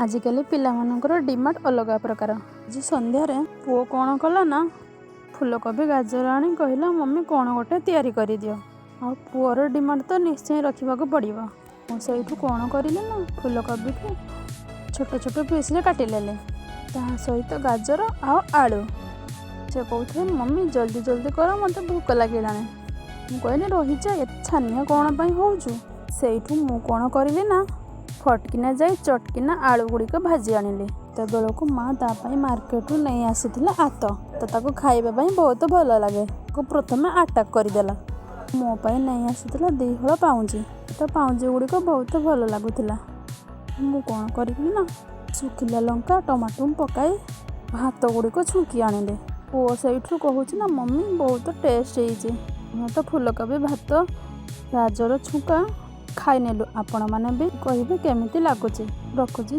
आजिकली पिलामानଙ୍କର demand अलग प्रकार। आज संध्यारे पुओ कौन कला ना फूलकोबी गाजर आनी कहला मम्मी कौन गोटे तैयारी कर दियो। आ पुअर डिमांड तो निश्चय रखा पड़ो। मुझे कौन करी ना फूलकोबी को छोट छोट पीस काटिले ता सहित गाजर आलू से कहते मम्मी जल्दी जल्दी कर मत भोक लगे। मुझे रही जा छानिया कौन हो से कौन करी ना फटकिना जाई चटकिना आलू गुड़िक भाजी आनिली। तो बेलू माँ तापाई मार्केट नहीं आसीथिला आत तो ताको खाइबा पई बहुत भल लगे। प्रथम अटैक करदेला मो पाई नहीं आसीथिला दिहळ पाउंजी। तो पाउंजी गुड़िक बहुत भल लगुला। मु कौन करी ना सुखिला लंका टमाटो पकाई भात गुड़िक छुंकी आनिले। पुओ से कहूँ ना मम्मी बहुत टेस्ट हो तो फूलकोबी भात गाजर छुंका खाई नेलु। आपण मैंने भी कहे केमिति लगुच रखुची।